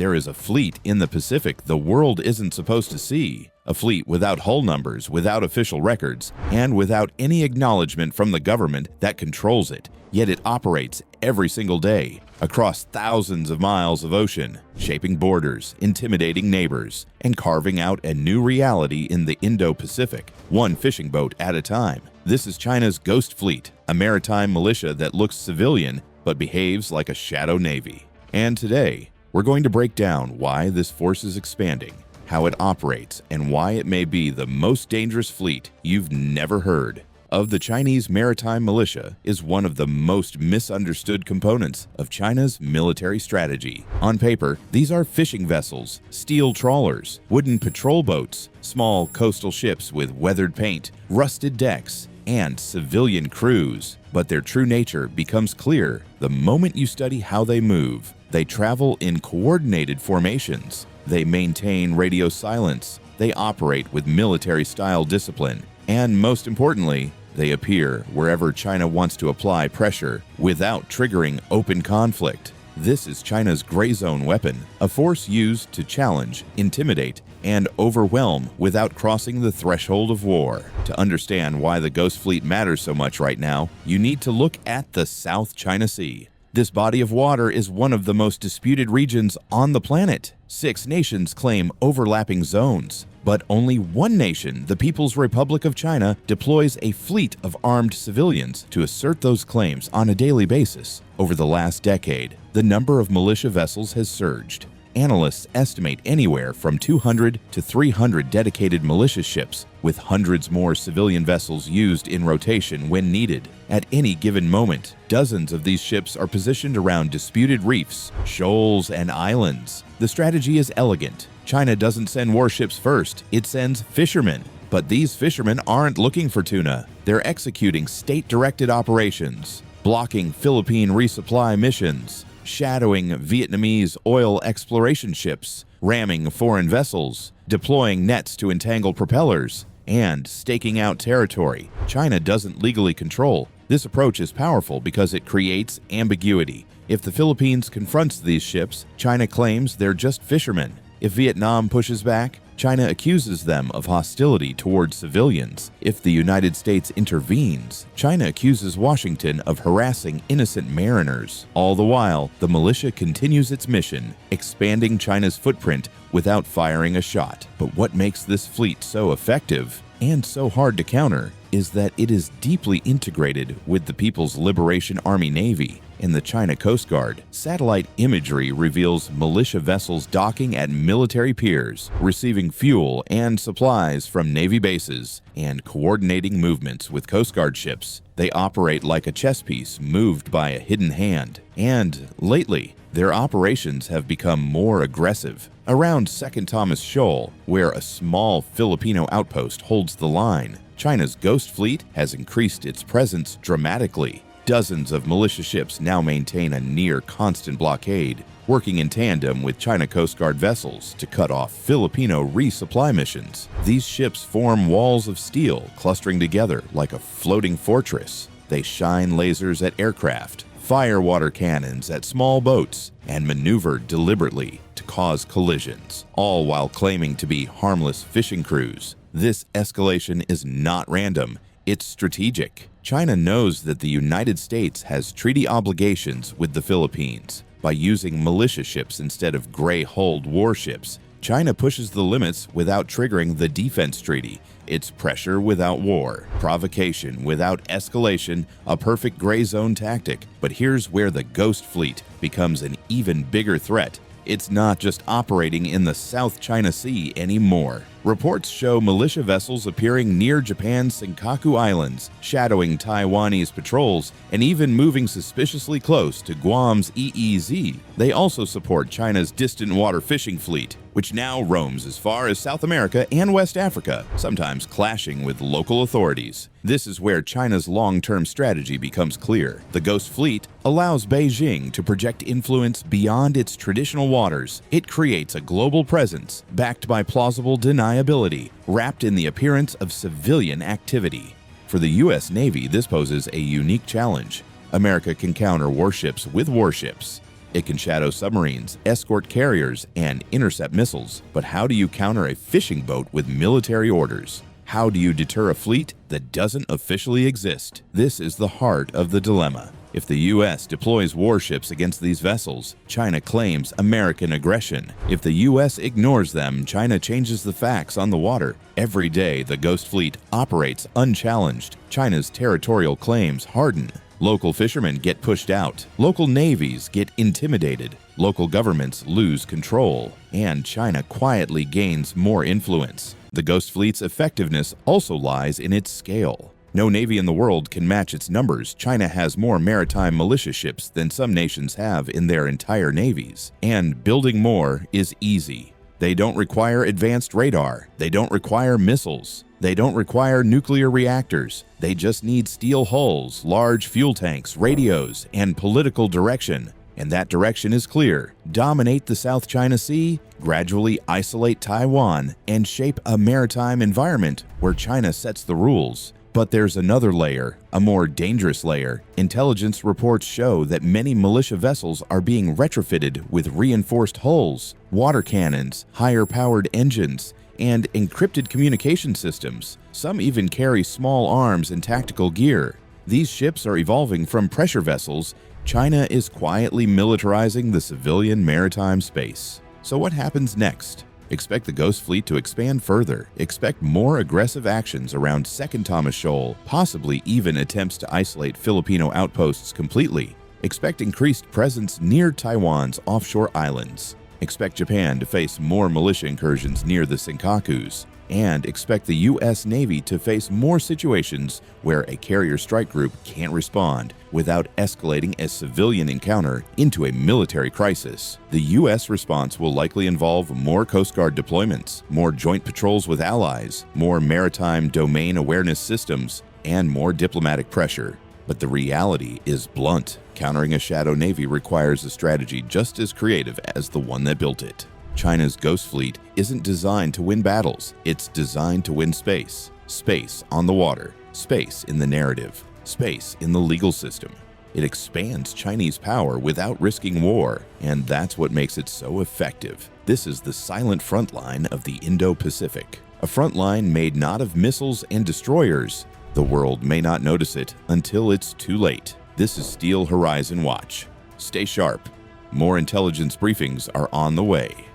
There is a fleet in the Pacific the world isn't supposed to see. A fleet without hull numbers, without official records, and without any acknowledgement from the government that controls it. Yet it operates every single day, across thousands of miles of ocean, shaping borders, intimidating neighbors, and carving out a new reality in the Indo-Pacific, one fishing boat at a time. This is China's Ghost Fleet, a maritime militia that looks civilian but behaves like a shadow navy. And today, we're going to break down why this force is expanding, how it operates, and why it may be the most dangerous fleet you've never heard of. The Chinese maritime militia is one of the most misunderstood components of China's military strategy. On paper, these are fishing vessels, steel trawlers, wooden patrol boats, small coastal ships with weathered paint, rusted decks, and civilian crews. But their true nature becomes clear the moment you study how they move. They travel in coordinated formations. They maintain radio silence. They operate with military-style discipline. And most importantly, they appear wherever China wants to apply pressure without triggering open conflict. This is China's gray zone weapon, a force used to challenge, intimidate, and overwhelm without crossing the threshold of war. To understand why the Ghost Fleet matters so much right now, you need to look at the South China Sea. This body of water is one of the most disputed regions on the planet. 6 nations claim overlapping zones, but only one nation, the People's Republic of China, deploys a fleet of armed civilians to assert those claims on a daily basis. Over the last decade, the number of militia vessels has surged. Analysts estimate anywhere from 200 to 300 dedicated militia ships, with hundreds more civilian vessels used in rotation when needed. At any given moment, dozens of these ships are positioned around disputed reefs, shoals, and islands. The strategy is elegant. China doesn't send warships first, it sends fishermen. But these fishermen aren't looking for tuna. They're executing state-directed operations, blocking Philippine resupply missions, shadowing Vietnamese oil exploration ships, ramming foreign vessels, deploying nets to entangle propellers, and staking out territory China doesn't legally control. This approach is powerful because it creates ambiguity. If the Philippines confronts these ships, China claims they're just fishermen. If Vietnam pushes back, China accuses them of hostility towards civilians. If the United States intervenes, China accuses Washington of harassing innocent mariners. All the while, the militia continues its mission, expanding China's footprint without firing a shot. But what makes this fleet so effective and so hard to counter is that it is deeply integrated with the People's Liberation Army Navy and the China Coast Guard. Satellite imagery reveals militia vessels docking at military piers, receiving fuel and supplies from Navy bases, and coordinating movements with Coast Guard ships. They operate like a chess piece moved by a hidden hand. And lately, their operations have become more aggressive. Around 2nd Thomas Shoal, where a small Filipino outpost holds the line, China's Ghost Fleet has increased its presence dramatically. Dozens of militia ships now maintain a near-constant blockade, working in tandem with China Coast Guard vessels to cut off Filipino resupply missions. These ships form walls of steel, clustering together like a floating fortress. They shine lasers at aircraft, fire water cannons at small boats, and maneuver deliberately to cause collisions, all while claiming to be harmless fishing crews. This escalation is not random, it's strategic. China knows that the United States has treaty obligations with the Philippines. By using militia ships instead of gray-hulled warships, China pushes the limits without triggering the defense treaty. It's pressure without war, provocation without escalation, a perfect gray zone tactic. But here's where the Ghost Fleet becomes an even bigger threat. It's not just operating in the South China Sea anymore. Reports show militia vessels appearing near Japan's Senkaku Islands, shadowing Taiwanese patrols, and even moving suspiciously close to Guam's EEZ. They also support China's distant water fishing fleet, which now roams as far as South America and West Africa, sometimes clashing with local authorities. This is where China's long-term strategy becomes clear. The Ghost Fleet allows Beijing to project influence beyond its traditional waters. It creates a global presence, backed by plausible deniability, wrapped in the appearance of civilian activity. For the U.S. Navy, this poses a unique challenge. America can counter warships with warships. It can shadow submarines, escort carriers, and intercept missiles. But how do you counter a fishing boat with military orders? How do you deter a fleet that doesn't officially exist? This is the heart of the dilemma. If the U.S. deploys warships against these vessels, China claims American aggression. If the U.S. ignores them, China changes the facts on the water. Every day, the Ghost Fleet operates unchallenged. China's territorial claims harden. Local fishermen get pushed out. Local navies get intimidated. Local governments lose control. And China quietly gains more influence. The Ghost Fleet's effectiveness also lies in its scale. No navy in the world can match its numbers. China has more maritime militia ships than some nations have in their entire navies. And building more is easy. They don't require advanced radar. They don't require missiles. They don't require nuclear reactors. They just need steel hulls, large fuel tanks, radios, and political direction. And that direction is clear. Dominate the South China Sea, gradually isolate Taiwan, and shape a maritime environment where China sets the rules. But there's another layer, a more dangerous layer. Intelligence reports show that many militia vessels are being retrofitted with reinforced hulls, water cannons, higher-powered engines, and encrypted communication systems. Some even carry small arms and tactical gear. These ships are evolving from pressure vessels. China is quietly militarizing the civilian maritime space. So what happens next? Expect the Ghost Fleet to expand further. Expect more aggressive actions around Second Thomas Shoal, possibly even attempts to isolate Filipino outposts completely. Expect increased presence near Taiwan's offshore islands. Expect Japan to face more militia incursions near the Senkakus. And expect the U.S. Navy to face more situations where a carrier strike group can't respond without escalating a civilian encounter into a military crisis. The U.S. response will likely involve more Coast Guard deployments, more joint patrols with allies, more maritime domain awareness systems, and more diplomatic pressure. But the reality is blunt. Countering a shadow navy requires a strategy just as creative as the one that built it. China's Ghost Fleet isn't designed to win battles. It's designed to win space. Space on the water. Space in the narrative. Space in the legal system. It expands Chinese power without risking war, and that's what makes it so effective. This is the silent front line of the Indo-Pacific. A front line made not of missiles and destroyers. The world may not notice it until it's too late. This is Steel Horizon Watch. Stay sharp. More intelligence briefings are on the way.